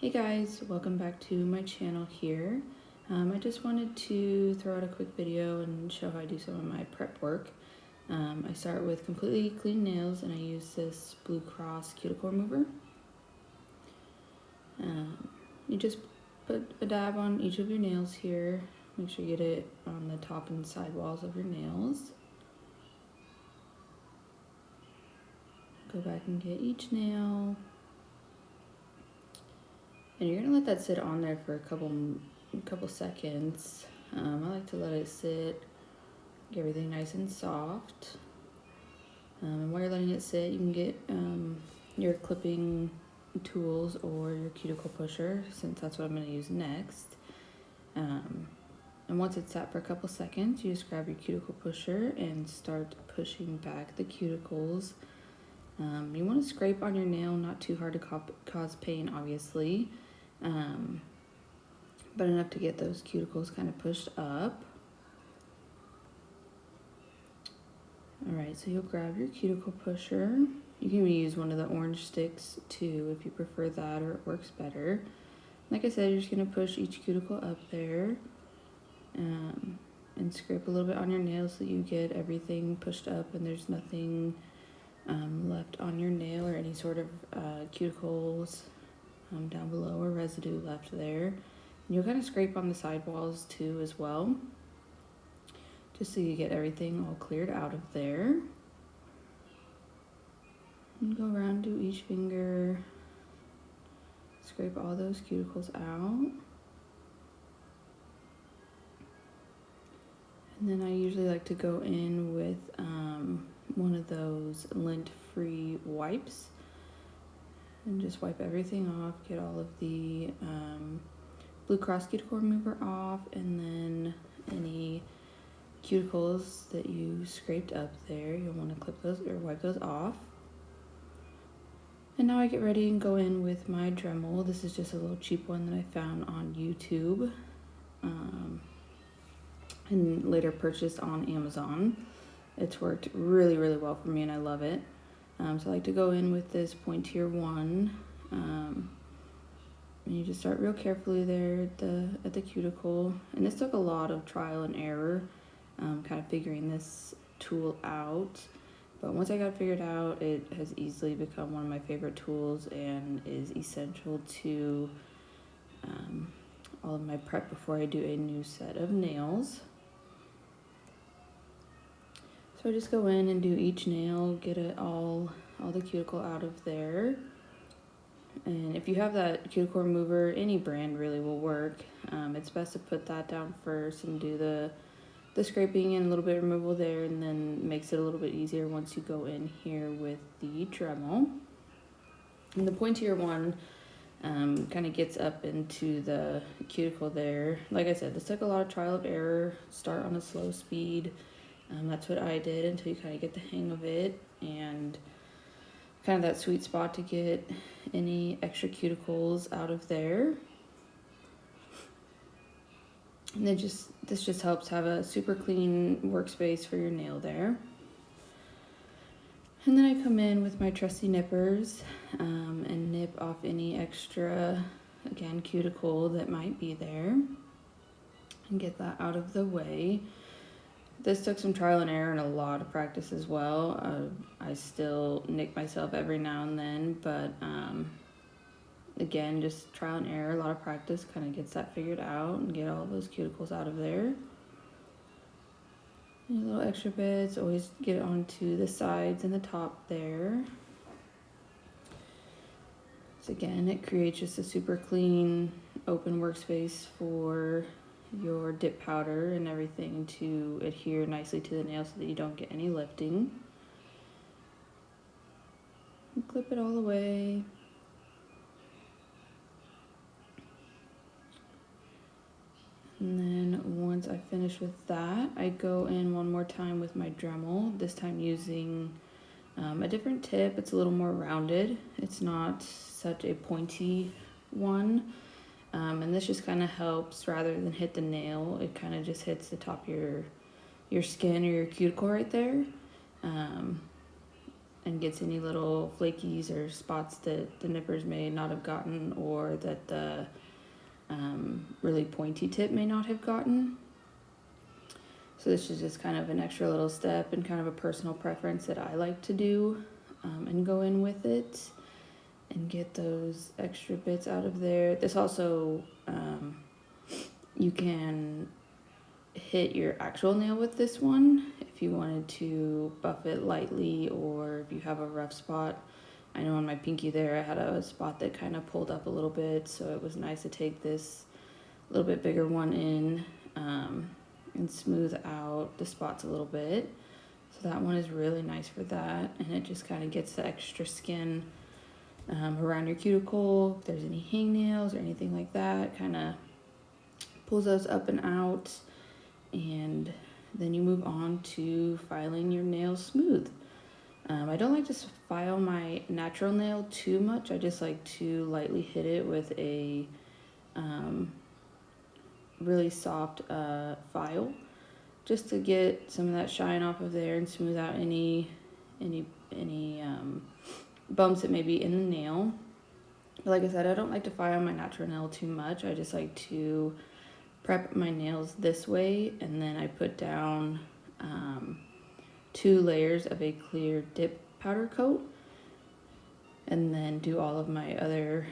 Hey guys, welcome back to my channel here. I just wanted to throw out a quick video and show how I do some of my prep work. I start with completely clean nails and I use this Blue Cross cuticle remover. You just put a dab on each of your nails here. Make sure you get it on the top and side walls of your nails. Go back and get each nail. And you're gonna let that sit on there for a couple seconds. I like to let it sit, get everything nice and soft. And while you're letting it sit, you can get your clipping tools or your cuticle pusher, since that's what I'm gonna use next. And once it's sat for a couple seconds, you just grab your cuticle pusher and start pushing back the cuticles. You want to scrape on your nail, not too hard to cause pain, obviously, but enough to get those cuticles kind of pushed up. Alright, so you'll grab your cuticle pusher. You can use one of the orange sticks too if you prefer that, or it works better. Like I said, you're just going to push each cuticle up there and scrape a little bit on your nail so that you get everything pushed up and there's nothing left on your nail or any sort of cuticles down below or residue left there. And you'll kind of scrape on the side walls too as well, just so you get everything all cleared out of there. And go around to each finger, scrape all those cuticles out. And then I usually like to go in with one of those lint-free wipes and just wipe everything off, get all of the Blue Cross cuticle remover off, and then any cuticles that you scraped up there, you'll want to clip those or wipe those off. And now I get ready and go in with my Dremel. This is just a little cheap one that I found on YouTube and later purchased on Amazon. It's worked really, really well for me and I love it. So I like to go in with this Pointier one. And you just start real carefully there at the cuticle. And this took a lot of trial and error, kind of figuring this tool out. But once I got it figured out, it has easily become one of my favorite tools and is essential to all of my prep before I do a new set of nails. So I just go in and do each nail, get it all the cuticle out of there. And if you have that cuticle remover, any brand really will work. It's best to put that down first and do the scraping and a little bit of removal there, and then makes it a little bit easier once you go in here with the Dremel. And the Pointier one kind of gets up into the cuticle there. Like I said, this took a lot of trial and error. Start on a slow speed. That's what I did until you kind of get the hang of it, and kind of that sweet spot to get any extra cuticles out of there. And then this just helps have a super clean workspace for your nail there. And then I come in with my trusty nippers and nip off any extra, again, cuticle that might be there and get that out of the way. This took some trial and error and a lot of practice as well. I still nick myself every now and then, but again, just trial and error, a lot of practice kind of gets that figured out and get all those cuticles out of there. Any little extra bits, always get it onto the sides and the top there. So again, it creates just a super clean, open workspace for your dip powder and everything to adhere nicely to the nail so that you don't get any lifting. And clip it all away. And then once I finish with that, I go in one more time with my Dremel, this time using a different tip. It's a little more rounded. It's not such a pointy one. And this just kind of helps, rather than hit the nail, it kind of just hits the top of your skin or your cuticle right there. and gets any little flakies or spots that the nippers may not have gotten, or that the really pointy tip may not have gotten. So this is just kind of an extra little step and kind of a personal preference that I like to do, and go in with it and get those extra bits out of there. This also, you can hit your actual nail with this one if you wanted to buff it lightly, or if you have a rough spot. I know on my pinky there I had a spot that kind of pulled up a little bit, so it was nice to take this little bit bigger one in, and smooth out the spots a little bit. So that one is really nice for that, and it just kind of gets the extra skin around your cuticle. If there's any hangnails or anything like that, kind of pulls those up and out. And then you move on to filing your nails smooth. I don't like to file my natural nail too much. I just like to lightly hit it with a really soft file, just to get some of that shine off of there and smooth out any bumps that may be in the nail. But like I said, I don't like to file my natural nail too much. I just like to prep my nails this way, and then I put down 2 layers of a clear dip powder coat, and then do all of my other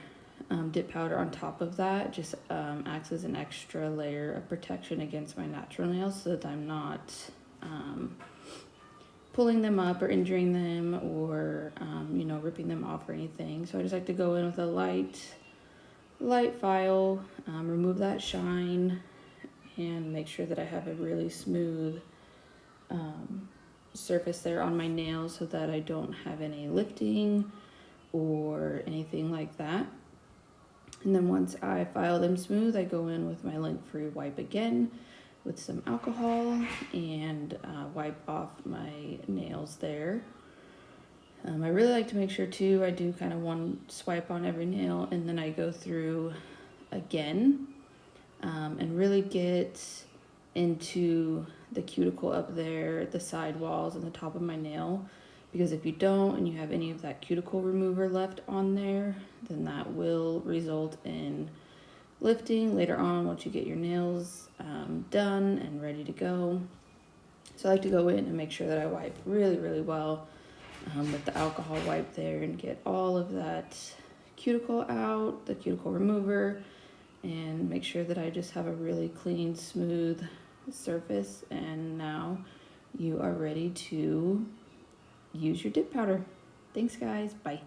dip powder on top of that. Just acts as an extra layer of protection against my natural nails, so that I'm not pulling them up or injuring them, or ripping them off or anything. So I just like to go in with a light file, remove that shine, and make sure that I have a really smooth surface there on my nails, so that I don't have any lifting or anything like that. And then once I file them smooth, I go in with my lint-free wipe again with some alcohol, and wipe off my nails there. I really like to make sure too, I do kind of one swipe on every nail, and then I go through again, and really get into the cuticle up there, the side walls and the top of my nail. Because if you don't, and you have any of that cuticle remover left on there, then that will result in lifting later on once you get your nails done and ready to go. So I like to go in and make sure that I wipe really well with the alcohol wipe there, and get all of that cuticle out, the cuticle remover, and make sure that I just have a really clean, smooth surface. And now you are ready to use your dip powder. Thanks guys, bye.